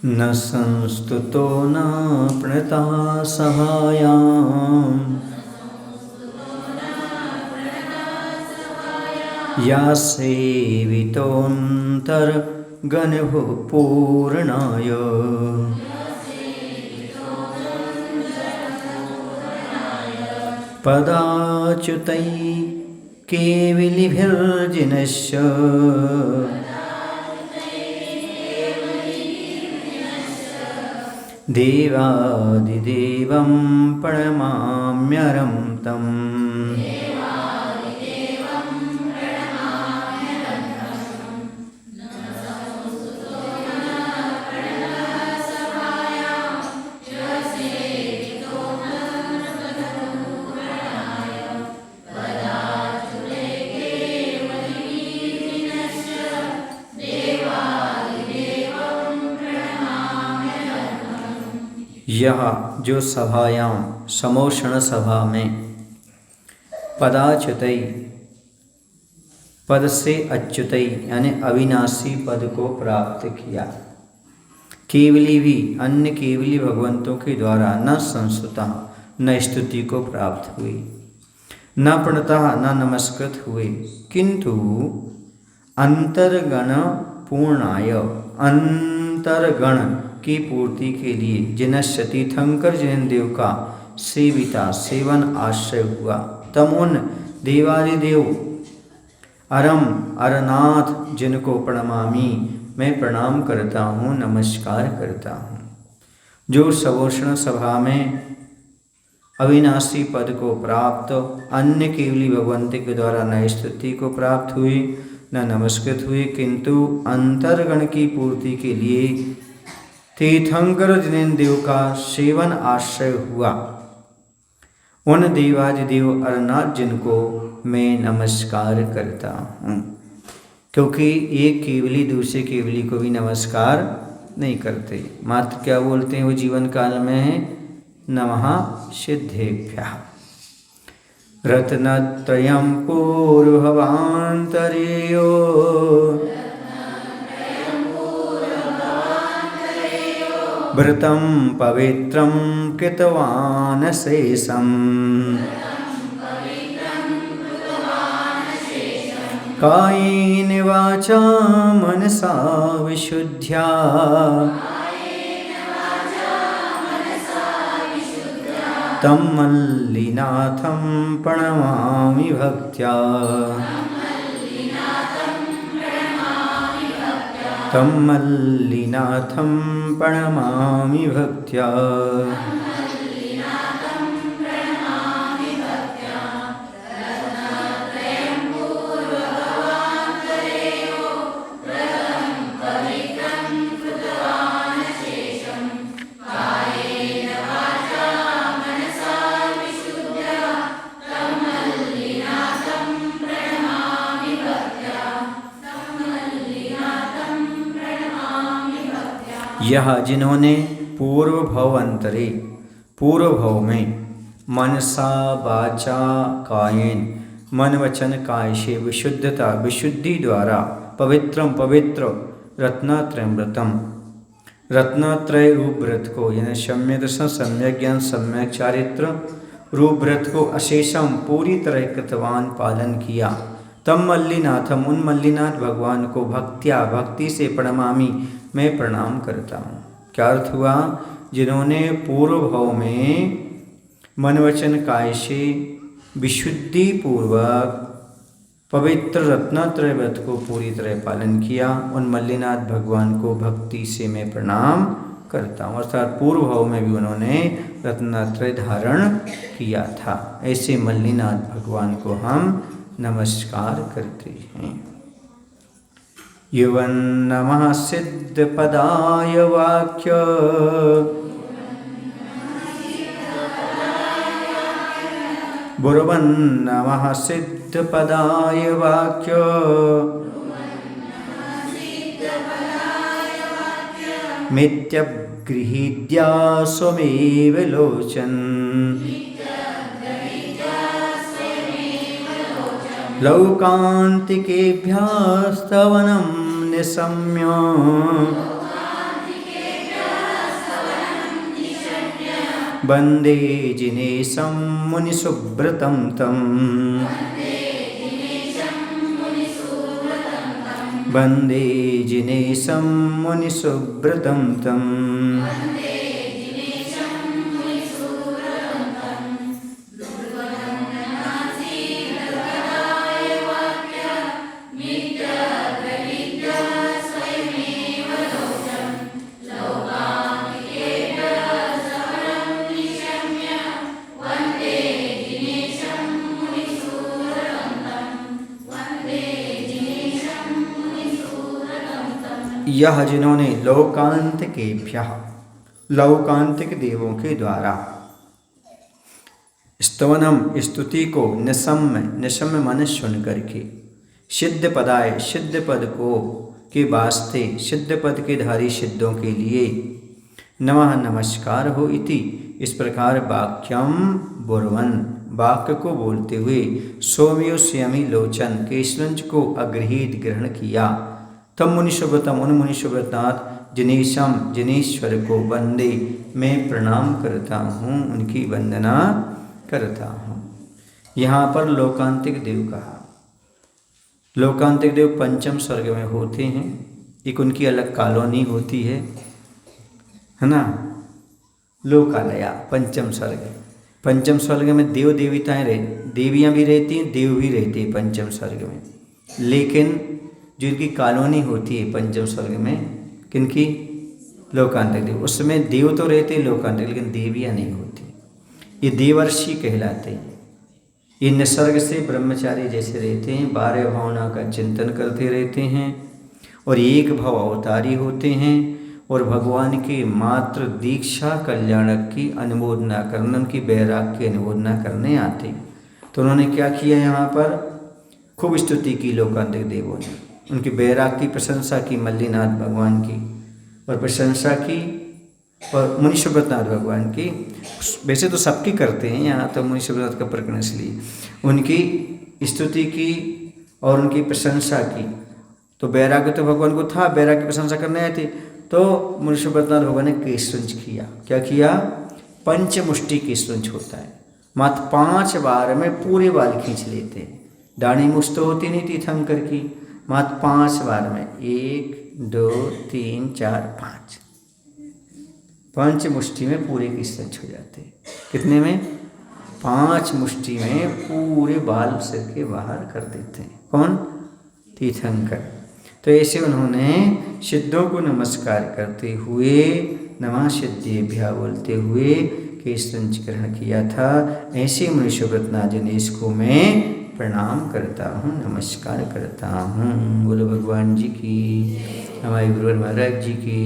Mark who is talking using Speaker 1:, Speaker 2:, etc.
Speaker 1: न संस्तुतो न प्रणता सहायाम् या सेवितोऽन्तर्गणभो पूर्णाय पदाच्युतैः केवलिभिर्जिनस्य देवादिदेवं प्रणमाम्यहं तम्। यह जो सभायाम समोषण सभा में पदाच्युतई पद से अच्युतई यानी अविनाशी पद को प्राप्त किया, केवली भी अन्य केवली भगवंतों के द्वारा न संस्तुता न स्तुति को प्राप्त हुई, न प्रणता न नमस्कृत हुए, किंतु अंतर्गण पूर्णाय अंतर्गण की पूर्ति के लिए जिनस्य तीर्थंकर जिनेन्द्र का सेविता सेवन आश्रय हुआ, तम उन देवादिदेव अरम अरनाथ जिनको प्रणमामि मैं प्रणाम करता हूँ, नमस्कार करता हूँ। जो सवोषण सभा में अविनाशी पद को प्राप्त अन्य केवली भगवंत के द्वारा न स्तुति को प्राप्त हुई न नमस्कृत हुई, किंतु अंतर्गण की पूर्ति के लिए तीर्थंकर जिनेन्द्र का सेवन आश्रय हुआ, उन देवादिदेव अरनाथ जिनको मैं नमस्कार करता हूँ। क्योंकि एक केवली दूसरे केवली को भी नमस्कार नहीं करते, मात्र क्या बोलते हैं वो जीवन काल में नमः सिद्धेभ्यः। रत्नत्रयं पूर्वभवान्तरेयो व्रतं पवित्रं कृतवान् शेषम् कायेन वाचा मनसा विशुद्ध्या तं मल्लिनाथं प्रणमामि भक्त्या। तं मल्लिनाथं प्रणमामि भक्त्या। यह जिन्होंने पूर्व भव अंतरे पूर्व भव में मनसा वाचा कायेन मन वचन काय से विशुद्धता विशुद्धि द्वारा पवित्रम पवित्र रत्नत्रयम व्रतम रत्नत्रय रूप व्रत को यानी सम्यक दर्शन सम्यक ज्ञान सम्यक चारित्र रूप व्रत को अशेषम पूरी तरह कृतवान पालन किया। तम मल्लिनाथम उन मल्लिनाथ भगवान को भक्त्या भक्ति से प्रणमामि मैं प्रणाम करता हूँ। क्या अर्थ हुआ? जिन्होंने पूर्व भव में मन वचन काय से विशुद्धि पूर्वक पवित्र रत्नत्रय व्रत को पूरी तरह पालन किया, उन मल्लिनाथ भगवान को भक्ति से मैं प्रणाम करता हूँ। अर्थात पूर्व भव में भी उन्होंने रत्नत्रय धारण किया था। ऐसे मल्लिनाथ भगवान को हम नमस्कार करते हैं। युवन् नमः सिद्धपदाय वाक्य ब्रुवन् नमः सिद्धपदाय वाक्य मित्यगृहीत्या स्वमेव लोचन् लौकान्तिकेभ्यः स्तवनं निशम्य वंदे जिनेशं मुनिसुव्रतं तं। वंदे जिनेशं मुनिसुव्रतं तं। यह जिन्होंने लौकांतिकेभ्यः लौकांतिक देवों के द्वारा स्तवनम स्तुति को निशम्य मन सुन करके सिद्ध पदाय सिद्ध पद को के वास्ते सिद्ध पद के धारी सिद्धों के लिए नमः नमस्कार हो इति इस प्रकार वाक्यम बुर्वन वाक्य को बोलते हुए सौम्यो स्वयमी लोचन केशवंश को अग्रहीत ग्रहण किया। तम मुनिशुभ्रतम उन मुनिशुभ्रनाथ जिनेशम जिनेश्वर को वंदे मैं प्रणाम करता हूँ, उनकी वंदना करता हूँ। यहाँ पर लोकांतिक देव कहा। लोकांतिक देव पंचम स्वर्ग में होते हैं, एक उनकी अलग कॉलोनी होती है ना, लोकालया पंचम स्वर्ग। पंचम स्वर्ग में देव देविताएं देवियाँ भी रहती हैं, देव भी रहते हैं पंचम स्वर्ग में। लेकिन जो इनकी कॉलोनी होती है पंचम स्वर्ग में किनकी, लोकांतिक देव, उसमें देव तो रहते हैं लोकांतिक, लेकिन देवियाँ नहीं होती। ये देवर्षि कहलाते हैं। ये निसर्ग से ब्रह्मचारी जैसे रहते हैं, 12 भावना का चिंतन करते रहते हैं और एक भव अवतारी होते हैं और भगवान की मात्र दीक्षा कल्याणक की अनुमोदना करने, उनकी बैराग की अनुमोदना करने आते हैं। तो उन्होंने क्या किया, यहाँ पर खूब स्तुति की लोकांतिक देवों ने, उनकी बैराग की प्रशंसा की, मल्लीनाथ भगवान की और प्रशंसा की और मुनिशुभ्रतनाथ भगवान की। वैसे तो सबकी करते हैं, यहाँ तो मुनिशुभ्रतनाथ का प्रकरण इसलिए उनकी स्तुति की और उनकी प्रशंसा की। तो बैराग्य तो भगवान को था, बैराग की प्रशंसा करने आए थे, तो मुनिशुभ्रतनाथ भगवान ने केशवंच किया। क्या किया, पंचमुष्टि केशवंच होता है, मात्र 5 बार में पूरे बाल खींच लेते हैं। दाढ़ी मुष्ट तो होती नहीं तीर्थंकर की, मात्र 5 बार में 1 2 3 4 5 5 मुष्टि में पूरे केशवंच हो जाते हैं। कितने में, 5 मुष्टि में पूरे बाल सिर के बाहर कर देते हैं। कौन, तीर्थंकर। तो ऐसे उन्होंने सिद्धों को नमस्कार करते हुए नमः सिद्धेभ्यः बोलते हुए केशवंच ग्रहण किया था। ऐसे मुनिशुभ्रतनाथ जिनेश को मैं प्रणाम करता हूँ, नमस्कार करता हूँ। बोलो भगवान जी की, हमारे गुरुवर महाराज जी की।